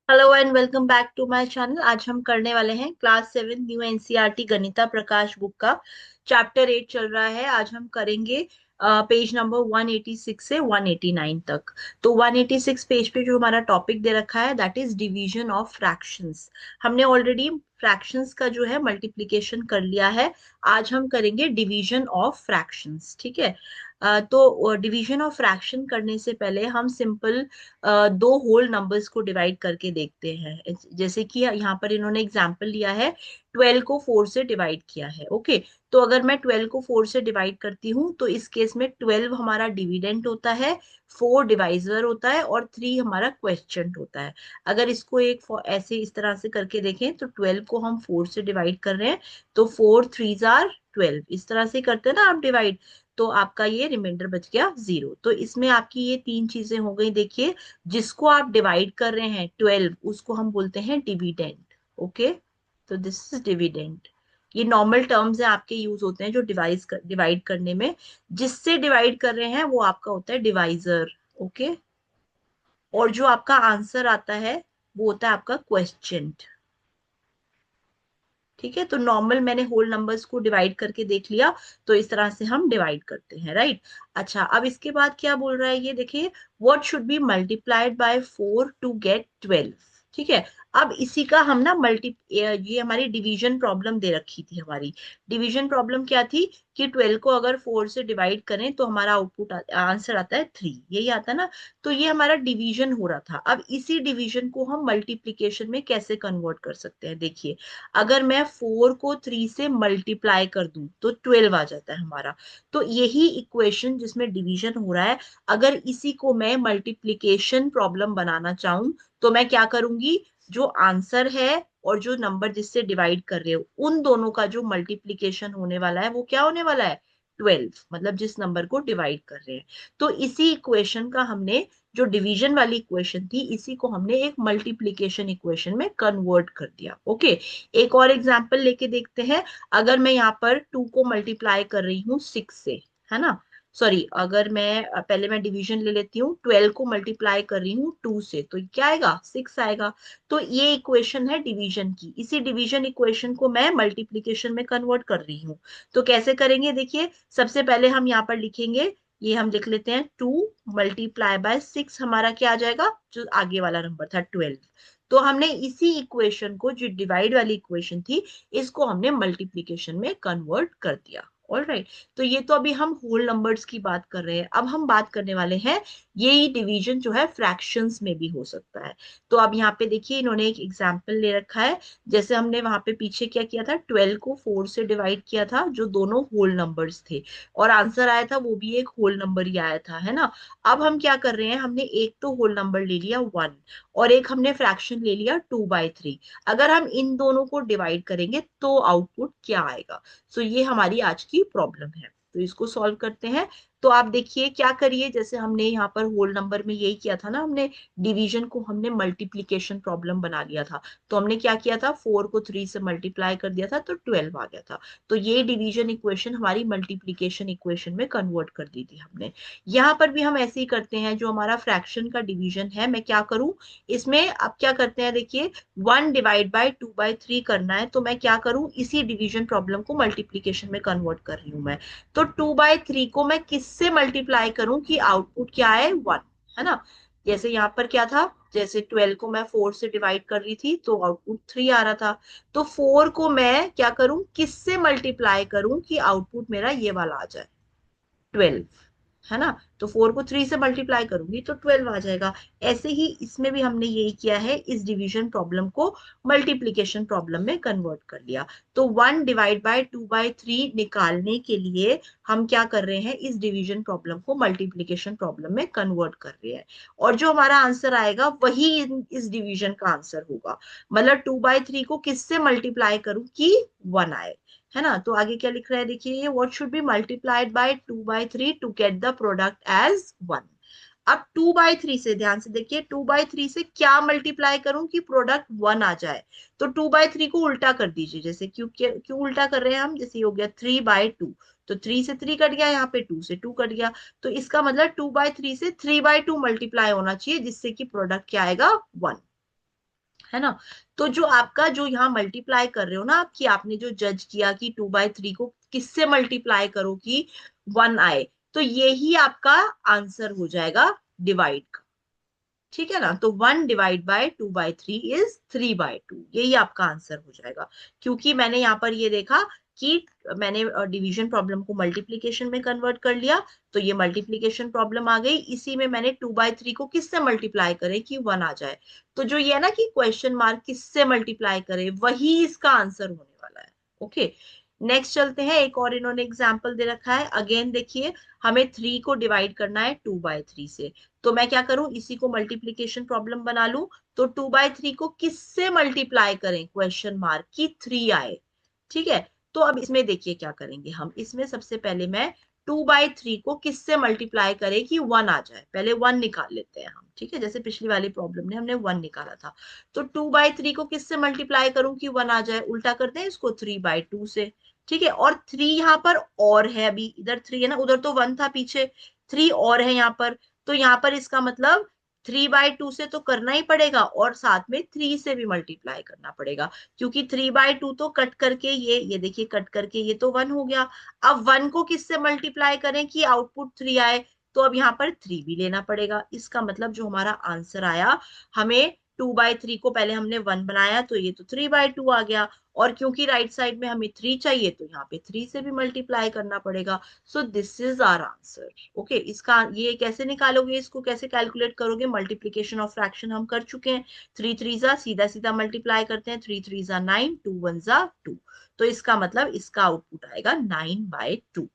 Hello and welcome back to my channel. आज हम करने वाले हैं class 7 new NCERT Ganita Prakash book का चैप्टर 8 चल रहा है। आज हम करेंगे पेज नंबर 186 से 189 तक। तो 186 पेज पे जो हमारा टॉपिक दे रखा है that is division of fractions. हमने ऑलरेडी फ्रैक्शंस का जो है मल्टीप्लिकेशन कर लिया है। आज हम करेंगे डिवीजन ऑफ फ्रैक्शंस, ठीक है। तो डिवीजन ऑफ फ्रैक्शन करने से पहले हम सिंपल दो होल नंबर्स को डिवाइड करके देखते हैं। जैसे कि यहाँ पर इन्होंने एग्जांपल लिया है, 12 को 4 से डिवाइड किया है। ओके, तो अगर मैं 12 को 4 से डिवाइड करती हूँ तो इस केस में 12 हमारा डिविडेंड होता है, 4 डिवाइजर होता है और 3 हमारा क्वेश्चंट होता है। अगर इसको एक ऐसे इस तरह से करके देखें तो 12 को हम 4 से डिवाइड कर रहे हैं तो 4 3 आर 12, इस तरह से करते हैं ना आप डिवाइड। तो आपका ये रिमाइंडर बच गया 0। तो इसमें आपकी ये तीन चीजें हो गई। देखिए, जिसको आप डिवाइड कर रहे हैं 12 उसको हम बोलते हैं डिविडेंड। ओके, तो दिस इज डिविडेंड। ये नॉर्मल टर्म्स है आपके, यूज होते हैं जो डिवाइड करने में। जिससे डिवाइड कर रहे हैं वो आपका होता है डिवाइजर। ओके, और जो आपका आंसर आता है वो होता है आपका क्वेश्चन। ठीक है, तो नॉर्मल मैंने होल नंबर्स को डिवाइड करके देख लिया। तो इस तरह से हम डिवाइड करते हैं, राइट। अच्छा, अब इसके बाद क्या बोल रहा है ये देखिए, what should be multiplied by 4 to get 12। ठीक है, अब इसी का हम ना ये हमारी डिवीजन प्रॉब्लम दे रखी थी। हमारी डिवीजन प्रॉब्लम क्या थी कि 12 को अगर 4 से डिवाइड करें तो हमारा आउटपुट आंसर आता है 3, यही आता है ना। तो ये हमारा डिवीजन हो रहा था। अब इसी डिवीजन को हम मल्टीप्लीकेशन में कैसे कन्वर्ट कर सकते हैं, देखिए। अगर मैं 4 को 3 से मल्टीप्लाई कर दूं तो 12 आ जाता है हमारा। तो यही इक्वेशन जिसमें डिवीजन हो रहा है, अगर इसी को मैं मल्टीप्लिकेशन प्रॉब्लम बनाना चाहूं तो मैं क्या करूंगी, जो आंसर है और जो नंबर जिससे डिवाइड कर रहे हो उन दोनों का जो मल्टीप्लिकेशन होने वाला है वो क्या होने वाला है, 12, मतलब जिस नंबर को डिवाइड कर रहे हैं। तो इसी इक्वेशन का हमने, जो डिवीजन वाली इक्वेशन थी, इसी को हमने एक मल्टीप्लिकेशन इक्वेशन में कन्वर्ट कर दिया। ओके, एक और एग्जांपल लेके देखते हैं। अगर मैं यहाँ पर 2 को मल्टीप्लाई कर रही हूँ 6 से, है ना। सॉरी, अगर मैं पहले मैं डिवीजन ले लेती हूँ, 12 को मल्टीप्लाई कर रही हूँ 2 से तो क्या आएगा, 6 आएगा। तो ये इक्वेशन है डिवीजन की। इसी डिवीजन इक्वेशन को मैं मल्टीप्लिकेशन में कन्वर्ट कर रही हूँ। तो कैसे करेंगे, देखिए। सबसे पहले हम यहाँ पर लिखेंगे, ये हम लिख लेते हैं 2 मल्टीप्लाई बाय 6, हमारा क्या आ जाएगा, जो आगे वाला नंबर था 12। तो हमने इसी इक्वेशन को, जो डिवाइड वाली इक्वेशन थी, इसको हमने मल्टीप्लिकेशन में कन्वर्ट कर दिया। All right. तो ये तो अभी हम होल नंबर्स की बात कर रहे हैं। अब हम बात करने वाले हैं, यही डिवीजन जो है फ्रैक्शंस में भी हो सकता है। तो अब यहाँ पे देखिए, इन्होंने एक एग्जाम्पल ले रखा है। जैसे हमने वहां पे पीछे क्या किया था, 12 को 4 से डिवाइड किया था, जो दोनों होल नंबर्स थे, और आंसर आया था वो भी एक होल नंबर ही आया था, है ना। अब हम क्या कर रहे हैं, हमने एक तो होल नंबर ले लिया 1 और एक हमने फ्रैक्शन ले लिया 2/3। अगर हम इन दोनों को डिवाइड करेंगे तो आउटपुट क्या आएगा। सो ये हमारी आज की प्रॉब्लम है, तो इसको सॉल्व करते हैं। तो आप देखिए क्या करिए, जैसे हमने यहाँ पर होल नंबर में यही किया था ना, हमने डिवीजन को हमने मल्टीप्लीकेशन प्रॉब्लम बना लिया था। तो हमने क्या किया था, 4 को 3 से मल्टीप्लाई कर दिया था तो 12 आ गया था। तो ये डिवीजन इक्वेशन हमारी मल्टीप्लीकेशन इक्वेशन में कन्वर्ट कर दी थी हमने। यहाँ पर भी हम ऐसे ही करते हैं, जो हमारा फ्रैक्शन का डिवीजन है, मैं क्या करूं इसमें, अब क्या करते हैं देखिए, 1/2/3 करना है तो मैं क्या करूं, इसी डिवीजन प्रॉब्लम को मल्टीप्लीकेशन में कन्वर्ट कर रही हूं मैं। तो 2/3 को मैं किससे मल्टीप्लाई करूं कि आउटपुट क्या है, 1, है ना। जैसे यहाँ पर क्या था, जैसे 12 को मैं 4 से डिवाइड कर रही थी तो आउटपुट 3 आ रहा था। तो 4 को मैं क्या करूं, किससे मल्टीप्लाई करूं कि आउटपुट मेरा ये वाला आ जाए, 12, है ना। तो 4 को 3 से मल्टीप्लाई करूंगी तो 12 आ जाएगा। ऐसे ही इसमें भी हमने यही किया है, इस डिवीजन प्रॉब्लम को मल्टीप्लीकेशन प्रॉब्लम में कन्वर्ट कर लिया। तो 1/2/3 निकालने के लिए हम क्या कर रहे हैं, इस डिवीजन प्रॉब्लम को मल्टीप्लीकेशन प्रॉब्लम में कन्वर्ट कर रहे हैं। और जो हमारा आंसर आएगा वही इस डिवीजन का आंसर होगा। मतलब 2/3 को किससे मल्टीप्लाई करूं कि 1 आए, है ना। तो आगे क्या लिख रहा है देखिए, ये what should be multiplied by 2/3 to get the product as 1। अब 2/3 से, ध्यान से देखिए, 2/3 से क्या मल्टीप्लाई करूं कि प्रोडक्ट 1 आ जाए। तो 2/3 को उल्टा कर दीजिए। जैसे क्यों क्यों उल्टा कर रहे हैं हम, जैसे हो गया 3/2, तो 3 से 3 कट गया, यहाँ पे 2 से 2 कट गया। तो इसका मतलब 2/3 से 3/2 मल्टीप्लाई होना चाहिए, जिससे कि प्रोडक्ट क्या आएगा, 1। है ना। तो जो आपका जो यहाँ मल्टीप्लाई कर रहे हो ना आप, कि आपने जो जज किया कि 2/3 को किससे मल्टीप्लाई करो कि 1 आए, तो यही आपका आंसर हो जाएगा डिवाइड का। ठीक है ना। तो 1 / 2/3 इज 3/2, यही आपका आंसर हो जाएगा। क्योंकि मैंने यहाँ पर ये देखा कि मैंने डिवीजन प्रॉब्लम को मल्टीप्लीकेशन में कन्वर्ट कर लिया, तो ये मल्टीप्लीकेशन प्रॉब्लम आ गई। इसी में मैंने 2/3 को किससे मल्टीप्लाई करें कि 1 आ जाए। तो जो ये है ना कि क्वेश्चन मार्क किससे मल्टीप्लाई करे, वही इसका आंसर होने वाला है। ओके, नेक्स्ट चलते हैं। एक और इन्होंने एग्जाम्पल दे रखा है। अगेन देखिए, हमें 3 को डिवाइड करना है 2/3 से। तो मैं क्या करूं, इसी को मल्टीप्लीकेशन प्रॉब्लम बना लूं। तो 2/3 को किससे मल्टीप्लाई करें, क्वेश्चन मार्क की 3 आए। ठीक है। तो अब इसमें देखिए क्या करेंगे हम। इसमें सबसे पहले मैं 2/3 को किससे मल्टीप्लाई करें कि 1 आ जाए, पहले 1 निकाल लेते हैं हम। ठीक है, जैसे पिछली वाली प्रॉब्लम में हमने 1 निकाला था। तो 2/3 को किससे मल्टीप्लाई करूं कि 1 आ जाए, उल्टा करते हैं इसको 3/2 से। ठीक है, और 3 यहाँ पर और है, अभी इधर 3 है ना, उधर तो 1 था पीछे, 3 और है यहाँ पर। तो यहाँ पर इसका मतलब 3/2 से तो करना ही पड़ेगा, और साथ में 3 से भी मल्टीप्लाई करना पड़ेगा। क्योंकि 3/2 तो कट करके ये देखिए, कट करके ये तो 1 हो गया। अब 1 को किससे मल्टीप्लाई करें कि आउटपुट 3 आए, तो अब यहाँ पर 3 भी लेना पड़ेगा। इसका मतलब जो हमारा आंसर आया, हमें 2/3 को पहले हमने 1 बनाया, तो ये तो 3/2 आ गया। और क्योंकि राइट साइड में हमें 3 चाहिए, तो यहाँ पे 3 से भी मल्टीप्लाई करना पड़ेगा। So this is our answer. Okay, इसका ये कैसे निकालोगे, इसको कैसे कैलकुलेट करोगे, मल्टीप्लीकेशन ऑफ फ्रैक्शन हम कर चुके हैं। 3 3 जा सीधा सीधा मल्टीप्लाई करते हैं, 3 3 जा 9, 2 1 जा 2। तो इसका मतलब इसका आउटपुट आएगा 9/2।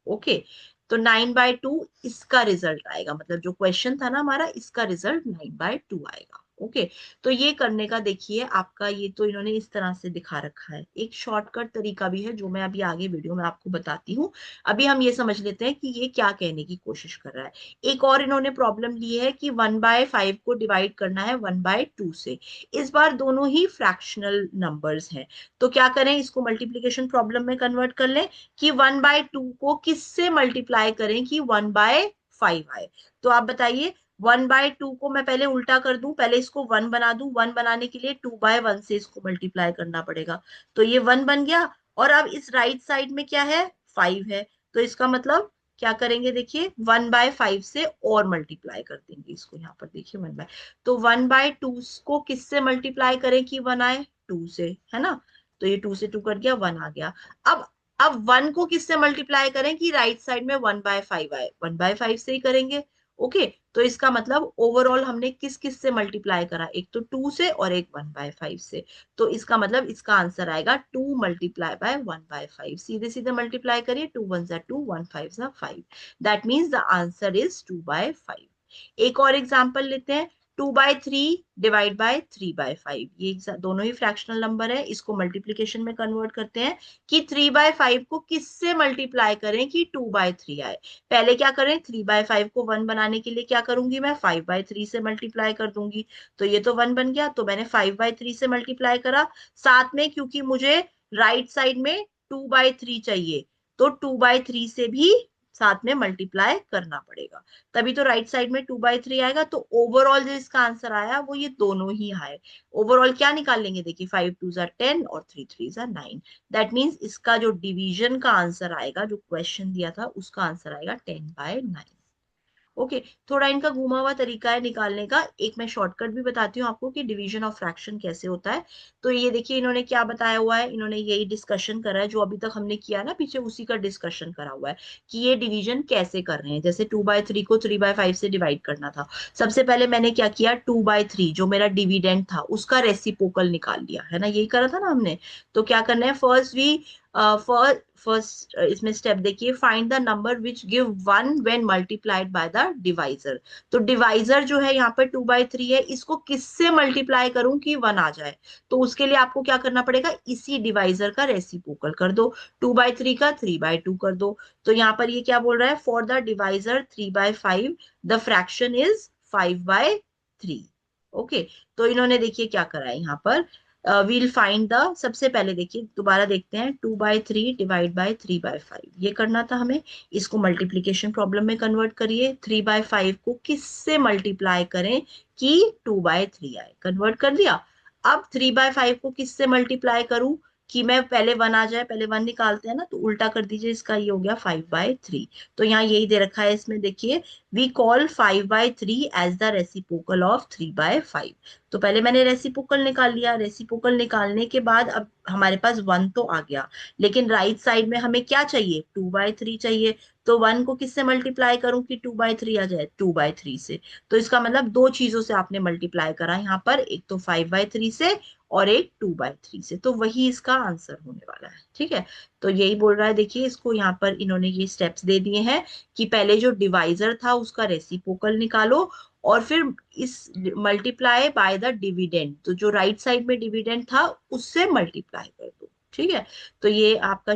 ओके, तो 9/2 इसका रिजल्ट आएगा, मतलब जो क्वेश्चन था ना हमारा, इसका रिजल्ट 9/2 आएगा। ओके, तो ये करने का देखिए आपका, ये तो इन्होंने इस तरह से दिखा रखा है। एक शॉर्टकट तरीका भी है जो मैं अभी आगे वीडियो में आपको बताती हूँ। अभी हम ये समझ लेते हैं कि ये क्या कहने की कोशिश कर रहा है। एक और इन्होंने प्रॉब्लम ली है कि 1/5 को डिवाइड करना है 1/2 से। इस बार दोनों ही फ्रैक्शनल नंबर्स हैं। तो क्या करें, इसको मल्टीप्लीकेशन प्रॉब्लम में कन्वर्ट कर लें कि 1/2 को किससे मल्टीप्लाई करें कि 1/5 आए। तो आप बताइए, 1/2 को मैं पहले उल्टा कर दूं, पहले इसको 1 बना दूं। 1 बनाने के लिए 2/1 से इसको मल्टीप्लाई करना पड़ेगा। तो ये 1 बन गया। और अब इस राइट साइड में क्या है, 5 है। तो इसका मतलब क्या करेंगे, देखिए 1/5 से और मल्टीप्लाई कर देंगे इसको। यहाँ पर देखिए 1/, तो 1/2 को किससे मल्टीप्लाई करें कि 1 आए, 2 से, है ना। तो ये 2 से 2 कट गया, 1 आ गया। अब 1 को किससे मल्टीप्लाई करें कि राइट साइड में 1/5 आए, 1/5 से ही करेंगे। ओके, तो इसका मतलब ओवरऑल हमने किस किस से मल्टीप्लाई करा, एक तो 2 से और एक 1/5 से। तो इसका मतलब इसका आंसर आएगा 2 मल्टीप्लाई बाय 1/5। सीधे सीधे मल्टीप्लाई करिए, 2 1 जा 2, 1 5 जा 5। That means the answer is 2/5। एक और एग्जाम्पल लेते हैं। 2/3 डिवाइड बाय 3/5, ये दोनों ही फ्रैक्शनल नंबर है। इसको मल्टीप्लीकेशन में कन्वर्ट करते हैं कि 3/5 को किससे मल्टीप्लाई करें कि 2/3 आए। पहले क्या करें, 3/5 को 1 बनाने के लिए क्या करूंगी, मैं 5/3 से मल्टीप्लाई कर दूंगी। तो ये तो 1 बन गया, तो मैंने 5/3 से मल्टीप्लाई करा। साथ में क्योंकि मुझे राइट साइड में 2/3 चाहिए, तो 2/3 से भी साथ में मल्टीप्लाई करना पड़ेगा, तभी तो राइट साइड में 2/3 आएगा। तो ओवरऑल जो इसका आंसर आया वो ये दोनों ही आए। ओवरऑल क्या निकाल लेंगे, देखिए 5 2 जा 10 और 3 3 जा 9। दैट मीन्स इसका जो डिवीजन का आंसर आएगा, जो क्वेश्चन दिया था उसका आंसर आएगा 10/9। ओके, थोड़ा इनका घुमा हुआ तरीका है निकालने का। एक मैं शॉर्टकट भी बताती हूँ आपको कि डिवीजन ऑफ फ्रैक्शन कैसे होता है। तो ये देखिए इन्होंने क्या बताया हुआ है, इन्होंने यही डिस्कशन करा है जो अभी तक हमने किया ना पीछे, उसी का डिस्कशन करा हुआ है कि ये डिवीजन कैसे कर रहे हैं। जैसे 2/3 को 3/5 से डिवाइड करना था। सबसे पहले मैंने क्या किया, 2/3 जो मेरा डिविडेंड था उसका रेसिप्रोकल निकाल लिया, है ना, यही करा था ना हमने। तो क्या करना है, फर्स्ट इसमें स्टेप देखिए, find the number which give 1 when multiplied by the divisor. तो डिवाइजर जो है यहाँ पर 2/3 है, इसको किससे मल्टीप्लाई करूं कि 1 आ जाए। तो उसके लिए आपको क्या करना पड़ेगा, इसी डिवाइजर का रेसिप्रोकल कर दो। 2/3 का 3/2 कर दो। तो यहाँ पर ये क्या बोल रहा है, for the divisor 3/5 the fraction is 5/3। Okay, तो इन्होंने देखिए क्या करा है यहाँ पर, वील फाइंड द, सबसे पहले देखिए दोबारा देखते हैं, 2/3 डिवाइड बाय 3/5 ये करना था हमें। इसको मल्टीप्लीकेशन प्रॉब्लम में कन्वर्ट करिए। 3/5 को किससे मल्टीप्लाई करें कि 2/3 आए, कन्वर्ट कर दिया। अब 3/5 को किससे मल्टीप्लाई करूं कि मैं पहले 1 आ जाए, पहले 1 निकालते हैं ना, तो उल्टा कर दीजिए इसका, ये हो गया 5/3। तो यहाँ यही दे रखा है इसमें, देखिए we call 5/3 as the reciprocal of 3/5। तो पहले मैंने रेसिप्रोकल निकाल लिया, रेसिप्रोकल निकालने के बाद अब हमारे पास 1 तो आ गया, लेकिन राइट साइड में हमें क्या चाहिए, 2/3 चाहिए। तो 1 को किससे मल्टीप्लाई करूं कि 2/3 आ जाए, 2/3 से। तो इसका मतलब दो चीजों से आपने मल्टीप्लाई करा यहाँ पर, एक तो 5/3 से और एक 2/3 से, तो वही इसका आंसर होने वाला है। ठीक है, तो यही बोल रहा है, देखिए इसको यहाँ पर इन्होंने ये स्टेप्स दे दिए हैं कि पहले जो डिवाइजर था उसका रेसिप्रोकल निकालो, और फिर इस मल्टीप्लाई बाय द डिविडेंड, तो जो राइट साइड में डिविडेंड था उससे मल्टीप्लाई कर दो। ठीक है, तो ये आपका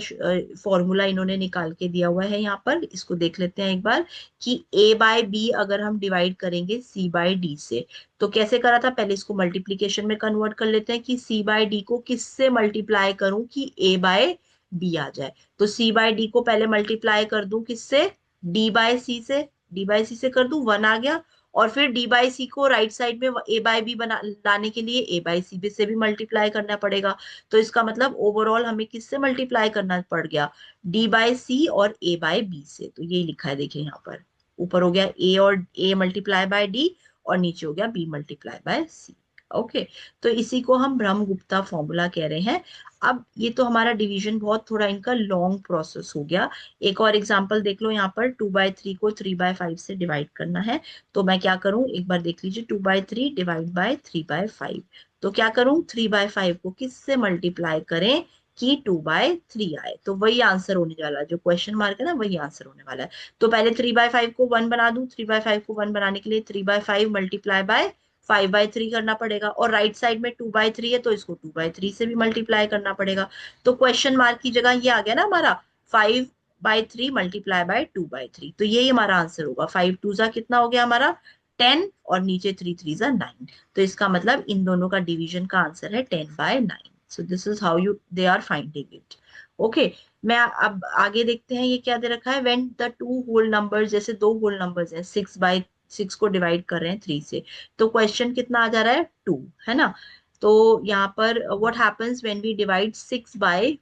फॉर्मूला इन्होंने निकाल के दिया हुआ है यहाँ पर, इसको देख लेते हैं एक बार कि a/b अगर हम डिवाइड करेंगे c/d से, तो कैसे करा था, पहले इसको मल्टीप्लीकेशन में कन्वर्ट कर लेते हैं कि c/d को किससे मल्टीप्लाई करूं कि a/b आ जाए। तो c/d को पहले मल्टीप्लाई कर दूं किससे, d/c से, d/c से कर दूं, 1 आ गया। और फिर d/c को राइट साइड में a/b बना लाने के लिए a/c से भी मल्टीप्लाई करना पड़ेगा। तो इसका मतलब ओवरऑल हमें किससे मल्टीप्लाई करना पड़ गया, d/c और a/b से। तो यही लिखा है देखिए यहाँ पर, ऊपर हो गया a और a मल्टीप्लाई बाय d, और नीचे हो गया b multiply by c। Okay, तो इसी को हम ब्रह्मगुप्ता फॉर्मूला कह रहे हैं। अब ये तो हमारा डिवीजन बहुत थोड़ा इनका लॉन्ग प्रोसेस हो गया। एक और एग्जांपल देख लो, यहाँ पर 2/3 को 3/5 से डिवाइड करना है। तो मैं क्या करूं, एक बार देख लीजिए, 2/3 डिवाइड बाय 3/5। तो क्या करूं, 3/5 को किससे मल्टीप्लाई करें कि 2/3 आए, तो वही आंसर होने वाला है, जो क्वेश्चन मार्क है ना वही आंसर होने वाला है। तो पहले 3/5 को 1 बना दूं, 3/5 को 1 बनाने के लिए 3/5 मल्टीप्लाई बाय 5/3 करना पड़ेगा, और राइट साइड में 2/3 है तो इसको 2/3 से भी मल्टीप्लाई करना पड़ेगा। तो क्वेश्चन मार्क की जगह ये आ गया ना हमारा, 5/3 मल्टीप्लाई बाय 2/3। तो यही हमारा आंसर होगा, 5 2 जा कितना हो गया हमारा 10, और नीचे 3 3 जा 9। तो इसका मतलब इन दोनों का डिवीजन का आंसर है 10/9। So this is how you they are finding it. Okay, मैं अब आगे देखते हैं ये क्या दे रखा है, when the two whole numbers, जैसे दो होल नंबर्स हैं, 6/6 को डिवाइड कर रहे हैं 3 से, तो क्वेश्चन कितना आ जा रहा है, 2, है ना। तो यहाँ पर what happens when we divide 6 by,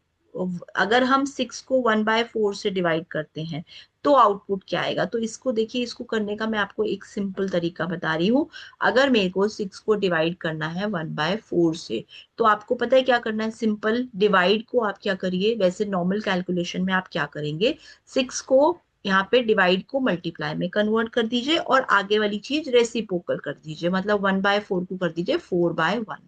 अगर हम 6 को 1/4 से डिवाइड करते हैं तो आउटपुट क्या आएगा। तो इसको देखिए, इसको करने का मैं आपको एक सिंपल तरीका बता रही हूँ। अगर मेरे को 6 को डिवाइड करना है 1/4 से, तो आपको पता है क्या करना है, सिंपल डिवाइड को आप क्या करिए, वैसे नॉर्मल कैलकुलेशन में आप क्या करेंगे, 6 को यहाँ पे डिवाइड को मल्टीप्लाई में कन्वर्ट कर दीजिए, और आगे वाली चीज रेसिप्रोकल कर दीजिए, मतलब 1/4 को कर दीजिए 4/1।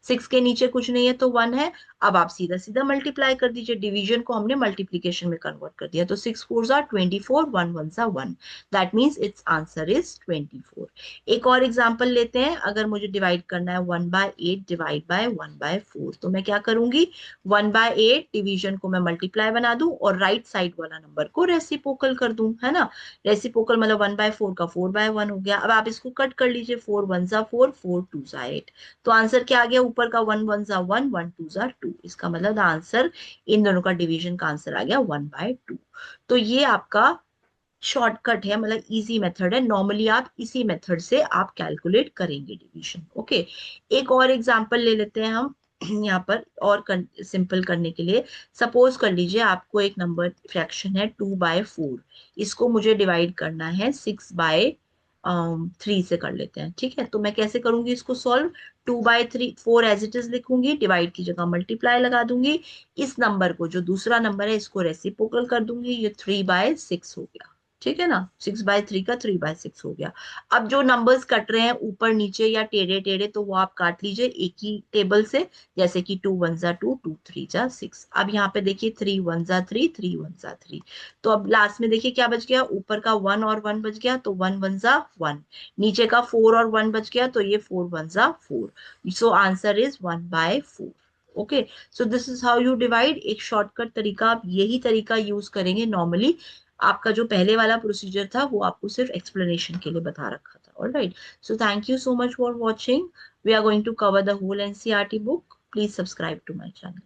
6 के नीचे कुछ नहीं है तो 1 है। अब आप सीधा सीधा मल्टीप्लाई कर दीजिए, डिवीजन को हमने मल्टीप्लीकेशन में कन्वर्ट कर दिया, तो 6 4 जा 24, 1 1 जा 1, that means it's answer is 24। एक और एग्जांपल लेते हैं, अगर मुझे डिवाइड करना है 1/8 डिवाइड बाय 1/4, तो मैं क्या करूंगी, 1/8 डिवीजन को मैं मल्टीप्लाई बना दूं, और राइट साइड वाला नंबर को रेसिप्रोकल कर दूं, है ना। रेसिप्रोकल मतलब 1/4 का 4/1 हो गया। अब आप इसको कट कर लीजिए, 4 1 जा 4, 4 2 जा 8। तो आंसर क्या आ गया, ऊपर का 1 1 जा 1, 1 2 जा 2। इसका मतलब आंसर, इन दोनों का डिवीजन का आंसर आ गया 1/2। तो ये आपका शॉर्टकट है, मतलब इजी मेथड है। नॉर्मली आप इसी मेथड से आप कैलकुलेट करेंगे डिवीजन। ओके, एक और एग्जांपल ले लेते हैं हम यहाँ पर, और सिंपल करने के लिए, सपोज कर लीजिए आपको एक नंबर फ्रैक्शन है 2/4, इसको मुझे डिवाइड करना है 6/3 से कर लेते हैं। ठीक है, तो मैं कैसे करूंगी इसको सॉल्व, 2/3 4 एज इट इज लिखूंगी, डिवाइड की जगह मल्टीप्लाई लगा दूंगी, इस नंबर को जो दूसरा नंबर है इसको रेसिप्रोकल कर दूंगी, ये 3/6 हो गया। ठीक है ना, 6/3 का 3/6 हो गया। अब जो नंबर्स कट रहे हैं ऊपर नीचे या टेढ़े टेढ़े, तो वो आप काट लीजिए एक ही टेबल से, जैसे कि 2 1 जा 2, 2 3 जा 6। अब यहाँ पे देखिए 3 1 जा 3, 3 1 जा 3। तो अब लास्ट में देखिए क्या बच गया, ऊपर का 1 और 1 बच गया, तो 1 1 जा 1, नीचे का 4 और 1 बच गया, तो ये 4 1 जा 4। So answer is 1/4। Okay, so this is how you divide. एक शॉर्टकट तरीका, आप यही तरीका यूज करेंगे नॉर्मली। आपका जो पहले वाला प्रोसीजर था वो आपको सिर्फ एक्सप्लेनेशन के लिए बता रखा था। Alright, so thank you so much for watching. We are going to cover the whole NCERT book. Please subscribe to my channel.